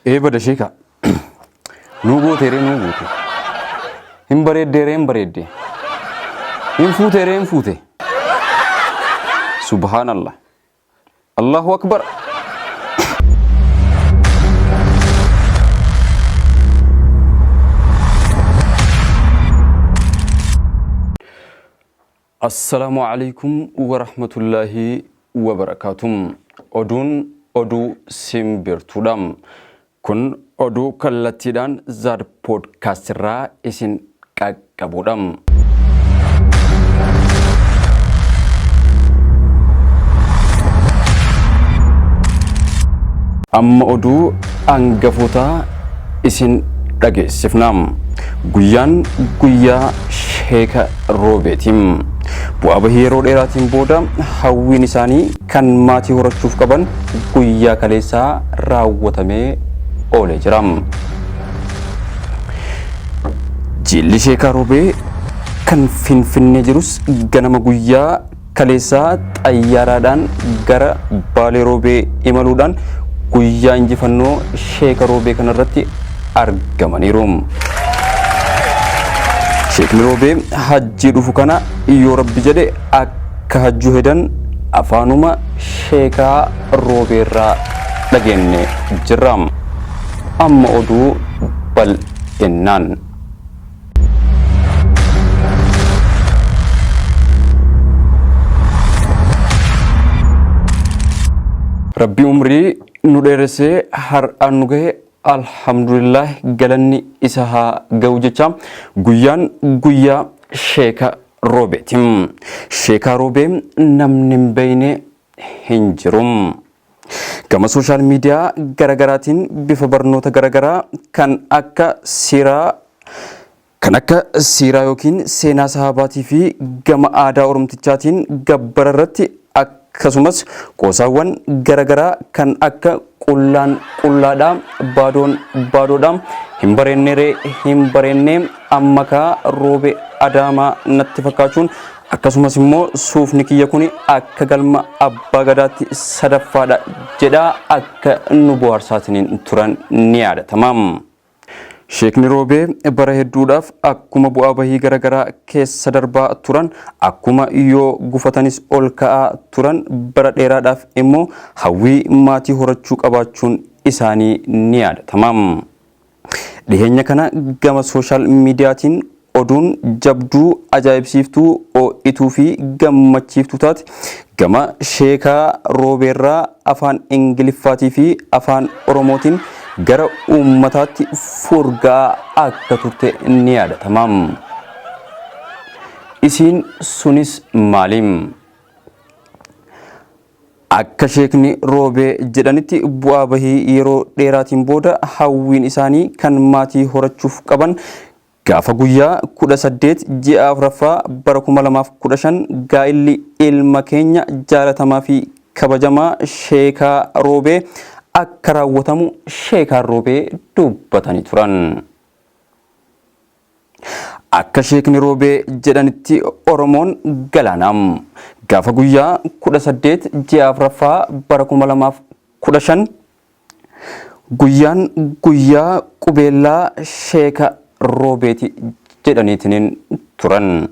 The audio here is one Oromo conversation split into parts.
Bada sheeka. Nuugoo teeree nuuguute. Hin bareeddeeree hin bareedde. Hin fuuteeree hin fuute. Subhaanallah. Allahu akbar. Assalamu alaikum wa rahmatullahi wa barakatuh. Oduu simbirtuudhaan kun oduu kallattiidhaan Zaad Podcast irraa isin qaqqabuudhaan. Amma oduu hangafoota isin dhageessifnaa. Guyyaan guyyaa Sheeka Roobeetiin. Bu'aa bahii yeroo dheeraatiin booda hawwiin isaanii kan maatii horachuuf qaban guyyaa kaleessaa raawwatamee oolee jira. Jilli Sheeka Roobee kan Finfinnee jirus ganama guyyaa kaleessaa xayyaaraadhaan gara Baalee Roobee imaluudhaan guyyaa injifannoo Sheeka Roobee kanarratti argamaniiru. Sheekni Roobee hajjii dhufu kana yoo Rabbi jedhe akka hajjuu hedan afaanuma Sheeka Roobee irraa dhageenye jirra. Amma oduu bal'innaan. Rabbi umrii nu dheeressee har'aan nu gahe alhamdulillah galanni isa haa ga'u jecha guyyaan guyyaa Sheeka Roobeetiin. Sheeka Roobee namni hin beekne hin jiru. Gama sooshaal miidiyaa garagaraatiin bifa barnoota garagaraa kan akka siiraa yookiin seenaa sahabaatii fi gama aadaa oromtichaatiin gabbara irratti akkasumas qoosaawwan garagaraa kan akka qullaan qullaadhaa baadoon baadoodhaa hin bareennee ammakaa Roobee Adaamaa natti fakkaachuun akkasumas immoo suufni kiyya kun akka galma abbaa gadaatti sadaffaadha jedhaa akka nu bohaarsaatiin turan ni yaadatama. Sheekni Roobee bara hedduudhaaf akkuma bu'aa bahii garagaraa keessa darbaa turan akkuma yoo gufatanis ol ka'aa turan bara dheeraadhaaf immoo hawwii maatii horachuu qabaachuun isaanii ni yaadatama. Dhiheenya kana gama sooshaal miidiyaatiin oduun jabduu ajaa'ibsiiftuu ho'ituu fi gammachiiftuu taate gama Sheeka Roobee irraa afaan Ingiliffaatii fi afaan Oromootiin gara uummataatti furgaa akka turte ni yaadatama. Isiin sunis maaliim? Akka Sheekni Roobee jedhanitti bu'aa bahii yeroo dheeraatiin booda hawwiin isaanii kan maatii horachuuf qaban gaafa guyyaa 18 ji'a afuraffaa bara 2015 gaa'illi ilma keenya jaalatamaa fi kabajamaa Sheeka Roobee akka raawwatamu Sheeka Roobee dubbatanii turan. Akka Sheekni Roobee jedhanitti Oromoon galaanaam. Gaafa guyyaa 18 ji'a afuraffaa bara 2015 guyyaan guyyaa qubeellaa Sheeka Roobeeti jedhaniitiin turan.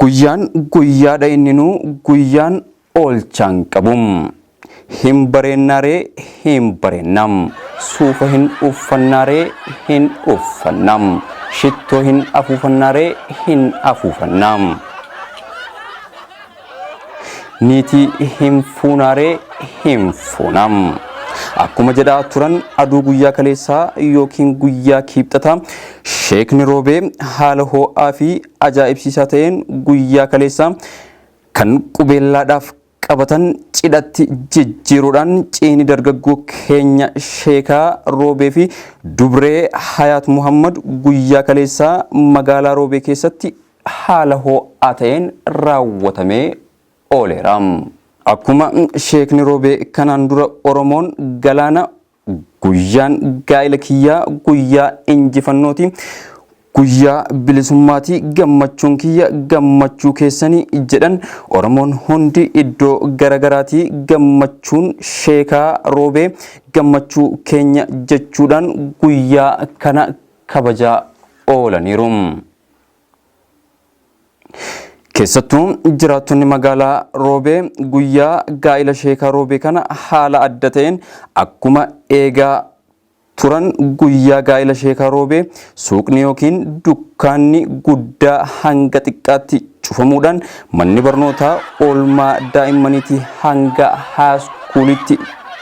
Guyyaan guyyaadha inninuu guyyaan oolchaan qabum. Hin bareennaaree hin bareennam. Suufa hin uffannaaree hin uffannam. Shittoo hin afuufannaaree hin afuufannam. Niitii hin fuunaaree hin fuunam. Akkuma jedhaa turan aduu guyyaa kaleessaa yookiin guyyaa kiibxataa Sheekni Roobee haala ho'aa fi ajaa'ibsiisaa ta'een guyyaa kaleessaa kan qubeellaadhaaf qabatan cidhatti jijjiiruudhaan ciini dargaggoo keenya Sheeka Roobee fi dubree Hayaat Muhammad guyyaa kaleessaa magaalaa Roobee keessatti haala ho'aa ta'een raawwatamee ooleera. Akkuma Sheekni Roobee kanaan dura Oromoon galaana guyyaan gaa'ila kiyyaa guyyaa injifannooti guyyaa bilisummaati gammachuun kiyya gammachuu keessanii jedhan Oromoon hundi iddoo garagaraati gammachuun Sheekaa Roobee gammachuu keenya jechuudhaan guyyaa kana kabajaa oolaniiru. Keessattuu jiraattonni magaalaa Roobee guyyaa gaa'ila Sheekaa Roobee kana haala adda ta'een akkuma eegaa turan guyyaa gaa'ila Sheekaa Roobee suuqni yookiin dukkaanni guddaa hanga xiqqaatti cufamuudhaan manni barnootaa oolmaa daa'immaniitii hanga haaskuulitti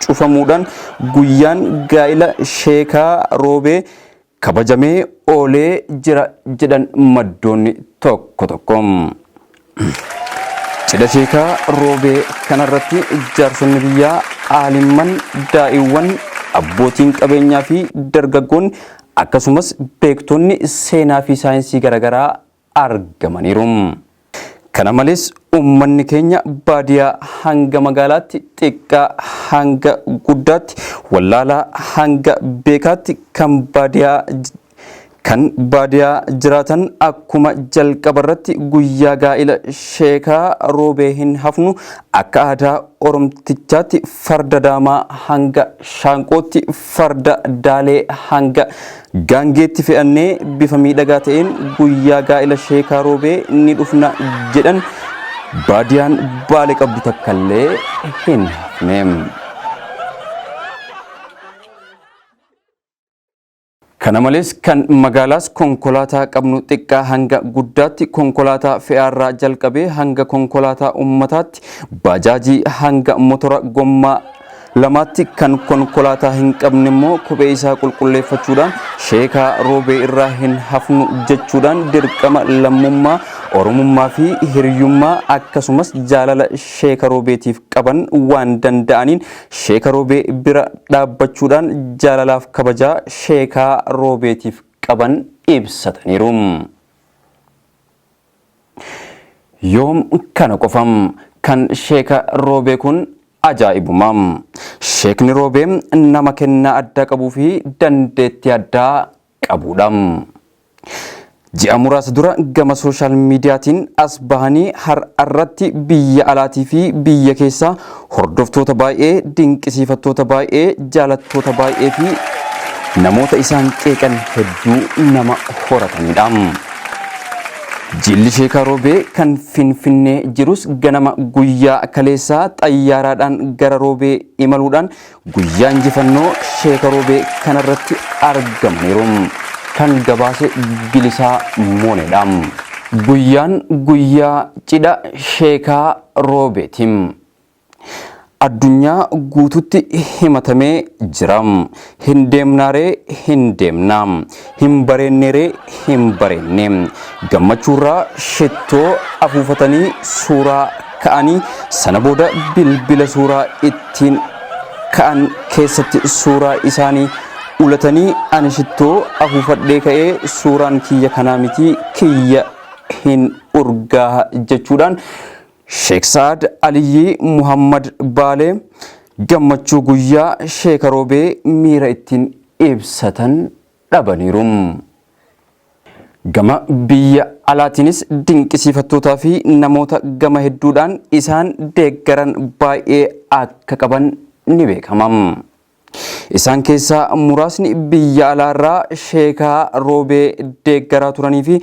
cufamuudhaan guyyaan gaa'ila Sheekaa Roobee kabajamee oolee jira jedhan maddoonni tokko tokko. Cidha Sheekaa Roobee kanarratti jaarsonni biyyaa aalimman daa'imman abbootiin qabeenyaa fi dargaggoonni akkasumas beektonni seenaa fi saayinsii garagaraa argamaniiru. Kana malees uummanni keenya baadiyaa hanga magaalaatti xiqqaa hanga guddaatti wallaalaa hanga beekaatti kan baadiyaa jiraatan akkuma jalqabarratti guyyaa gaa'ila Sheekaa Roobee hin hafnu akka aadaa Oromtichaatti farda daamaa hanga shaanqootti farda daalee hanga gaangeetti fe'annee bifa miidhagaa ta'een guyyaa gaa'ila Sheekaa Roobee ni dhufna jedhan baadiyaan Baalee qabdu takkallee hin hafne. Kana malees kan magaalaas konkolaataa qabnu xiqqaa hanga guddaatti konkolaataa fe'aarraa jalqabee hanga konkolaataa ummataatti baajaajii hanga motora gommaa lamaatti kan konkolaataa hin qabne immoo kophee isaa qulqulleeffachuudhaan Sheekaa Roobee irraa hin hafnu jechuudhaan dirqama lammummaa Oromummaa fi hiriyummaa akkasumas jaalala Sheekaa Roobeetiif qaban waan danda'aniin Sheekaa Roobee bira dhaabbachuudhaan jaalalaaf kabajaa Sheekaa Roobeetiif qaban ibsataniiru. Yoom kana qofam kan Sheekaa Roobee kun ajaa'ibumam. Sheekni Roobee nama kennaa addaa qabuu fi dandeettii addaa qabudha. Ji'a muraasa dura gama sooshaal miidiyaatiin as bahanii har'arratti biyya alaatii fi biyya keessaa hordoftoota baay'ee dinqisiifattoota baay'ee jaalattoota baay'ee fi namoota isaan qeeqan hedduu nama horatanidha. Jilli Sheekaa Roobee kan Finfinnee jirus ganama guyyaa kaleessaa xayyaaraadhaan gara Roobee imaluudhaan guyyaa injifannoo Sheekaa Roobee kanarratti argamaniiru. Kan gabaase Bilisaa Moonedha. Guyyaan guyyaa cidha Sheekaa Roobeetiin addunyaa guututti himatamee jira. Hin deemnaaree hin deemna, hin bareenneeree hin bareenne. Gammachuurraa shettoo afuufatanii suuraa ka'anii sana booda bilbila suuraa ittiin ka'an keessatti suuraa isaanii ulatanii ani shettoo afuufadhee ka'ee suuraan kiyya kanaa miti kiyya hin urgaa jechuudhaan Sheek Saad Aliyyi Muhammad Baalee gammachuu guyyaa Sheekaa Roobee miira ittiin ibsatan dhabaniiru. Gama biyya alaatiinis dinqisiifattootaa fi namoota gama hedduudhaan isaan deeggaran baay'ee akka qaban ni beekama. Isaan keessaa muraasni biyya alaarraa Sheekaa Roobee deeggaraa turanii fi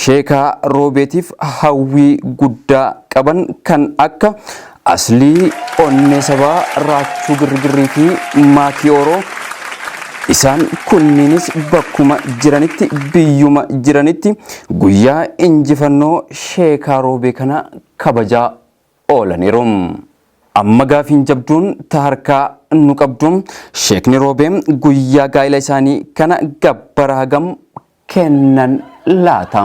Sheekaa Roobeetiif hawwii guddaa qaban kan akka Aslii Onnee Sabaa, Raachuu Girgirrii fi Maakii Oroo. Isaan kunniinis bakkuma jiranitti biyyuma jiranitti guyyaa injifannoo Sheekaa Roobee kana kabajaa oolaniiru. Amma gaafiin jabduun ta harkaa nu qabdu Sheekni Roobee guyyaa gaa'ila isaanii kana gabbara hagam kennan laata?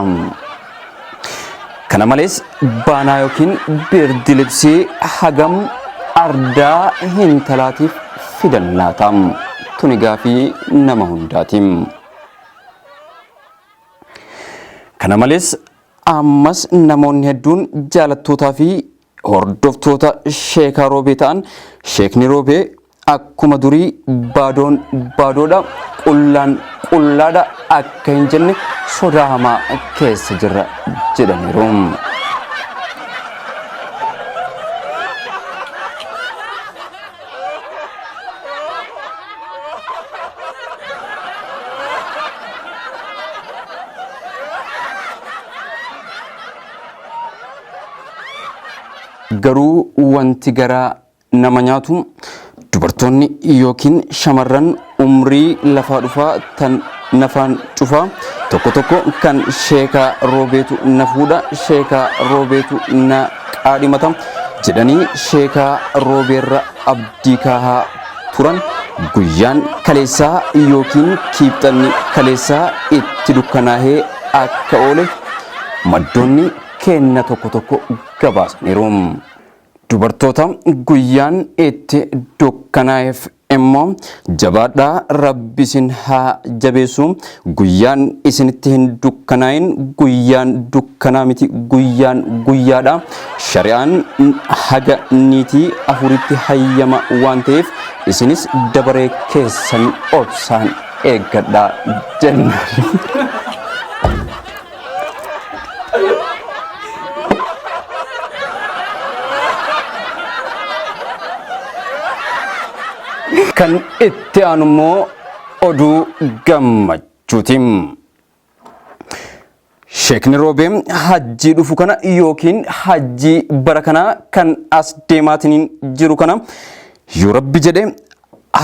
Kana malees baanaa yookiin birdi libsii hagam ardaa hintalaatiif fidan laata? Tuni gaafii nama hundaatiin. Kana malees ammas namoonni hedduun jaalattootaa fi hordoftoota Sheekaa Roobee ta'an Sheekni Roobee akkuma durii baadoon baadoodha qullaan qullaadha akka hin jenne sodaa hamaa keessa jirra jedhaniiru. Garuu wanti garaa nama nyaatu dubartoonni yookiin shamarran umrii lafaa dhufaa tan nafaan cufaa tokko tokko kan sheekaa roobeetu na fuudha sheekaa roobeetu na qaadhimata jedhanii sheekaa roobeerra abdii kaahaa turan guyyaan kaleessaa yookiin kiibxanni kaleessaa itti dukkanaahee akka oole maddoonni kenna tokko tokko gabaasaniiru. Dubartoota guyyaan itti dukkanaa'eef immoo jabaadhaa rabbi isin haa jabeessu. Guyyaan isinitti hin dukkanaa'in guyyaan dukkanaa miti guyyaan guyyaadha. Shari'aan haga niitii afuritti hayyama waan ta'eef isinis dabaree keessan obsaan eeggadhaa jenna. Kan itti aanu immoo oduu gammachuutiin. Sheekni Roobee hajjii dhufu kana yookiin hajjii bara kana kan as deemaatiin jiru kana yoo rabbi jedhe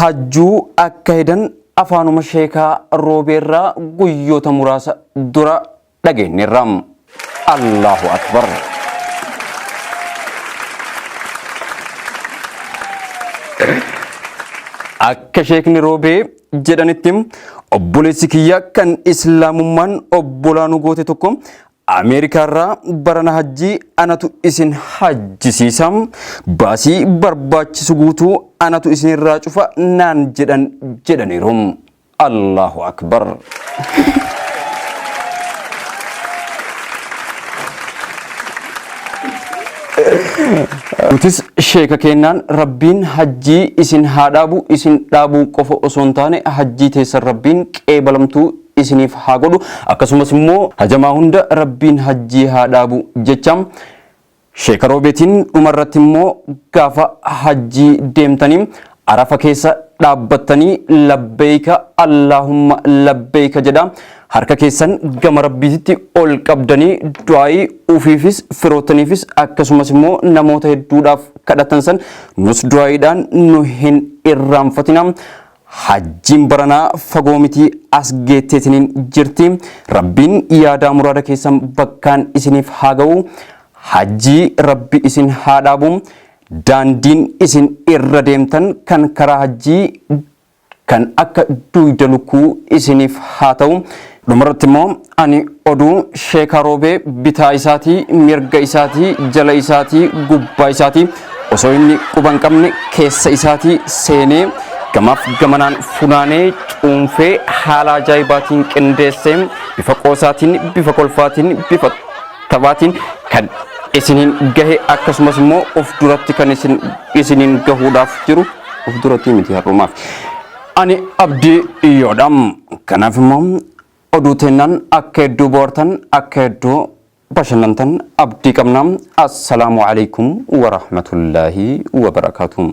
hajjuu akka hedan afaanuma sheekaa Roobeerraa guyyoota muraasa dura dhageenyeerra. Allahu akbar. Akka sheekni Roobee jedhanitti obboleessi kiyya kan islaamummaan obbolaa nu goote tokko Ameerikaarraa barana hajjii anatu isin hajjisiisa baasii barbaachisu guutuu anatu isinirraa cufa naan jedhaniiru. Allahu akbar. Nutis sheeka kennaan rabbiin hajjii isin haa dhaabu isin dhaabuu qofa osoo hin taane hajjii teessan rabbiin qeebalamtuu isiniif haa godhu akkasumas immoo hajamaa hunda rabbiin hajjii haa dhaabu jecha sheeka Roobeetiin dhumarratti immoo gaafa hajjii deemtanii arafa keessa dhaabbattanii labbeeyka Allahumma labbeeyka jedha. Harka keessan gama rabbiitti ol qabdanii du'aa'ii ufiifis firootaniifis akkasumas immoo namoota hedduudhaaf kadhatan san nus du'aa'iidhaan nu hin irraanfatina. Hajjiin baranaa fagoo miti as geetteetiniin jirti. Rabbiin yaadaa muraada keessan bakkaan isiniif haa ga'u. Hajjii rabbi isin haa dhaabu. Daandiin isin irra deemtan kan karaa hajjii kan akka duyda lukkuu isiniif haa ta'u. Dhumarratti immoo ani oduu sheekaa Roobee bitaa isaatii mirga isaatii jala isaatii gubbaa isaatii osoo inni quba hin qabne keessa isaatii seenee gamaaf gamanaan funaanee cuunfee haala ajaa'ibaatiin qindeessee bifa qoosaatiin bifa kolfaatiin bifa taphaatiin kan isiniin gahe akkasumas immoo of duratti kan isiniin gahuudhaaf jiru of duratti miti har'umaaf. Ani abdii iyyoodhaam kanaaf immoo oduu teennan akka hedduu boortan akka hedduu bashannantan abdii qabnaa. Assalaamu alaikum wa rahmatullaahi wa barakaatuh.